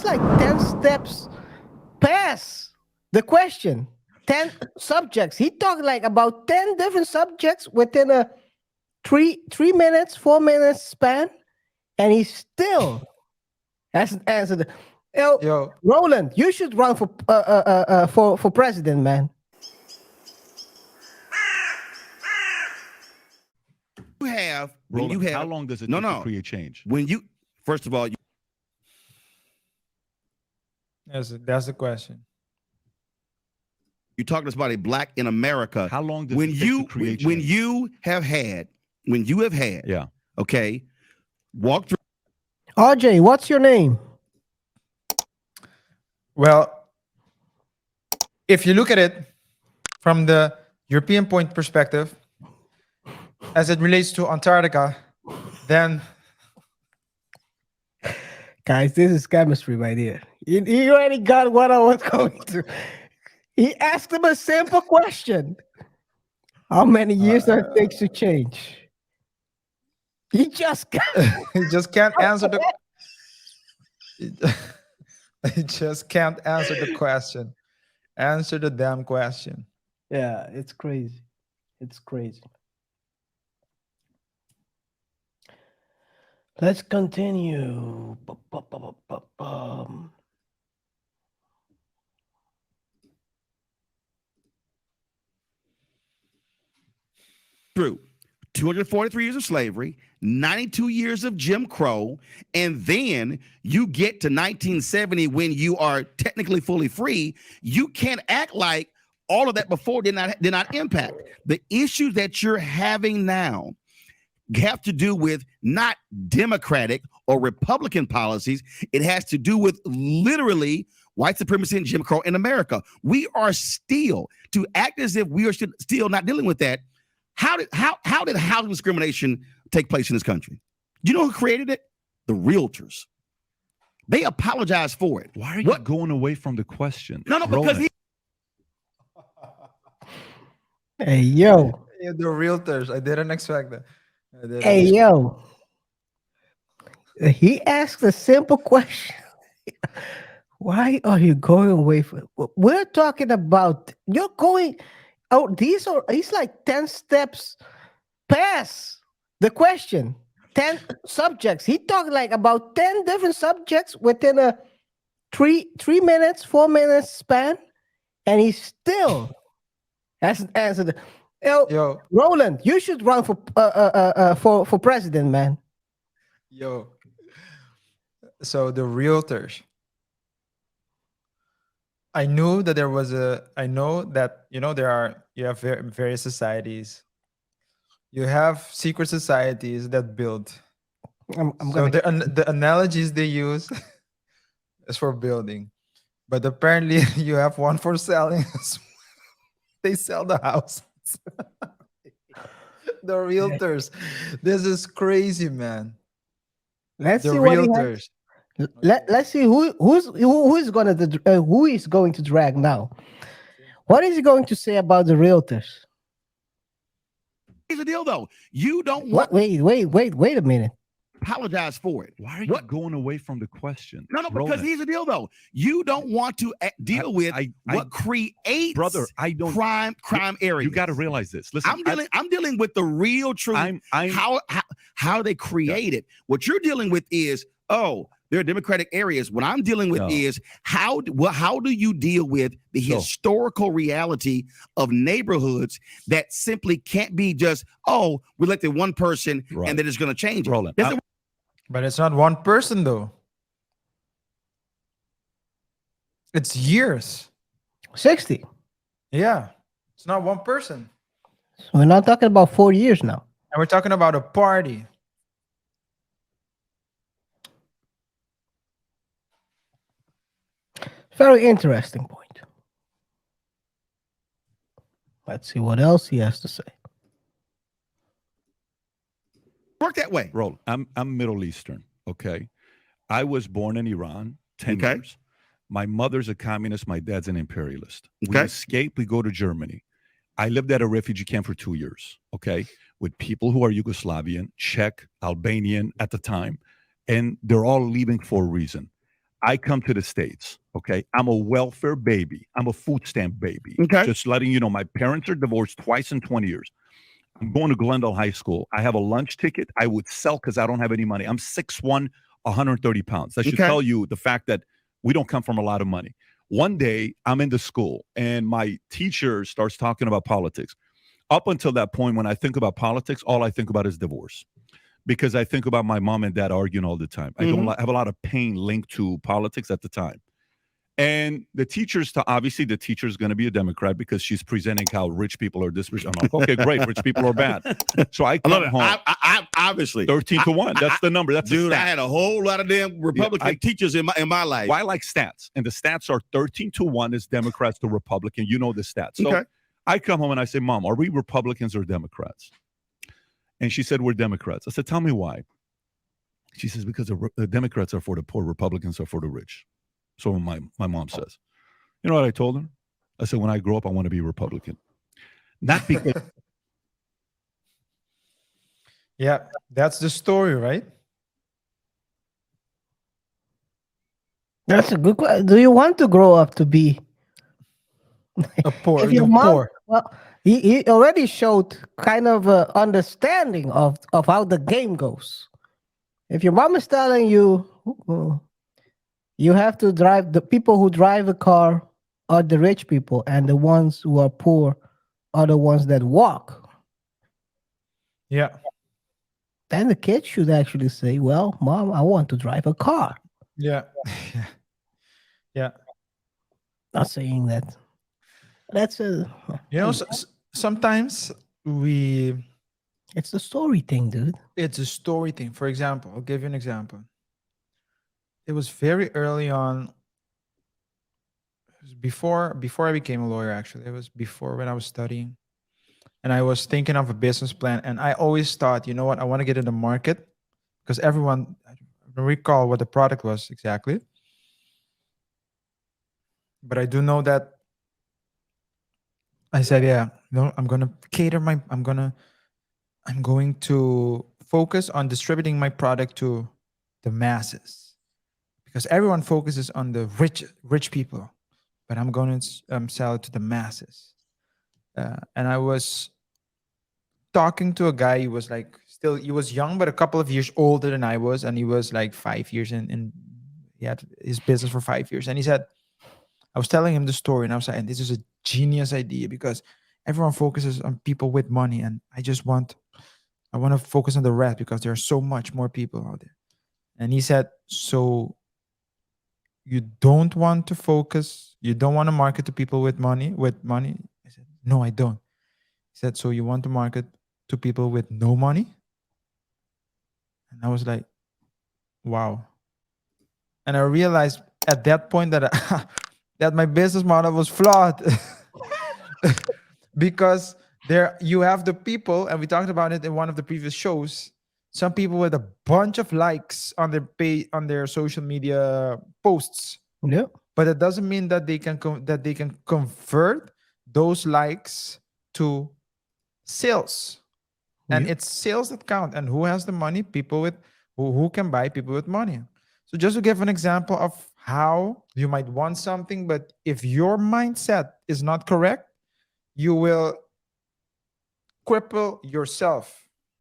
like 10 steps past the question. 10 subjects. He talked like about 10 different subjects within a 3 minutes, 4 minutes span, and he still hasn't answered. Yo, Roland, you should run for president, man. You have when Roland, you have how long does it take to create change? When you first of all, that's the question. you're talking about a black in America. How long does when it take you to create when change? you have had Yeah. okay, walk through. RJ, what's your name? Well, if you look at it from the European point perspective, as it relates to Antarctica, then Guys, this is chemistry right here. You already got what I was going to. He asked him a simple question. How many years does it take to change? He just he just can't answer the. He just can't answer the question. Answer the damn question. Yeah, it's crazy. It's crazy. Let's continue. Through 243 years of slavery, 92 years of Jim Crow, and then you get to 1970 when you are technically fully free. You can't act like all of that before did not impact. The issues that you're having now have to do with not Democratic or Republican policies. It has to do with literally white supremacy and Jim Crow in America. We are still, to act as if we are still not dealing with that. How did housing discrimination take place in this country? Do you know who created it? The realtors. They apologized for it. Why are you going away from the question? No, because Roland. Hey, yo. Yeah, the realtors. I didn't expect that. Hey, yo. He asked a simple question. Why are you going away from? We're talking about you're going. Oh, he's like 10 steps past the question. 10 subjects. He talked like about 10 different subjects within a 3 minutes, 4 minutes span, and he still hasn't answered. Yo, Roland, you should run for president, man. Yo. So the realtors. I know that you have various societies. You have secret societies that build. The analogies they use is for building. But apparently you have one for selling. They sell the house. The realtors. This is crazy, man. Let's The see what he realtors. has. Let's see who is going to drag now. What is he going to say about the realtors? here's the deal, though. You don't What? want Wait a minute. apologize for it. Why are you going away from the question? No, because Roland. here's the deal, though. You don't want to deal with what creates brother, I don't crime areas. You got to realize this. Listen, I'm dealing with the real truth. How they create it. What you're dealing with is, oh, there are democratic areas. What I'm dealing with is how do you deal with the historical reality of neighborhoods that simply can't be just, oh, we elected one person and then it's going to change it. Roland, but it's not one person though. It's years. 60. Yeah. It's not one person. So we're not talking about 4 years now. And we're talking about a party. Very interesting point. Let's see what else he has to say. Work that way. Roland, I'm Middle Eastern, okay? I was born in Iran, 10 years. My mother's a communist, my dad's an imperialist. We escape, we go to Germany. I lived at a refugee camp for 2 years, okay? With people who are Yugoslavian, Czech, Albanian at the time, and they're all leaving for a reason. I come to the States. Okay. I'm a welfare baby. I'm a food stamp baby. Okay. Just letting you know, my parents are divorced twice in 20 years. I'm going to Glendale High School. I have a lunch ticket. I would sell because I don't have any money. I'm 6'1", 130 pounds. That should tell you the fact that we don't come from a lot of money. One day, I'm in the school, and my teacher starts talking about politics. Up until that point, when I think about politics, all I think about is divorce. Because I think about my mom and dad arguing all the time. I don't have a lot of pain linked to politics at the time. And the teacher's obviously the teacher's going to be a Democrat because she's presenting how rich people are this rich. I'm like, okay, great, rich people are bad. So I come home. I obviously 13-1. That's the number. That's dude. I had a whole lot of damn Republican teachers in my life. Well, I like stats, and the stats are 13-1 is Democrats to Republican. You know the stats. So I come home and I say, Mom, are we Republicans or Democrats? And she said, we're Democrats. I said, tell me why. She says, because the Democrats are for the poor, Republicans are for the rich. So my mom says. You know what I told her? I said, when I grow up, I want to be a Republican. Not because... Yeah, that's the story, right? That's a good question. Do you want to grow up to be A poor, if your the mom? poor. Well, he already showed kind of a understanding of how the game goes. If your mom is telling you, you have to drive, the people who drive a car are the rich people, and the ones who are poor are the ones that walk. Yeah. Then the kid should actually say, well, Mom, I want to drive a car. Yeah. Yeah. Not saying that. That's a... You know, sometimes it's a story thing, dude. it's a story thing. For example, I'll give you an example. It was very early on. It was before I became a lawyer, actually. It was before when I was studying. And I was thinking of a business plan. And I always thought, you know what, I want to get in the market. Because I don't recall what the product was exactly. But I do know that I said, yeah, no, I'm going to focus on distributing my product to the masses, because everyone focuses on the rich people, but I'm going to sell it to the masses. And I was talking to a guy. He was he was young, but a couple of years older than I was. And he was like 5 years in he had his business for 5 years. And he said, I was telling him the story, and I was like, and this is a genius idea because everyone focuses on people with money. And I want to focus on the rest because there are so much more people out there. And he said, so you don't want to market to people with money? I said, no, I don't. He said, so you want to market to people with no money? And I was like, wow. And I realized at that point that that my business model was flawed. Because there you have the people, and we talked about it in one of the previous shows, some people with a bunch of likes on their social media posts. Yeah. But it doesn't mean that they can convert those likes to sales. And it's sales that count. And who has the money? People with who can buy, people with money. So just to give an example of how you might want something, but if your mindset is not correct, you will cripple yourself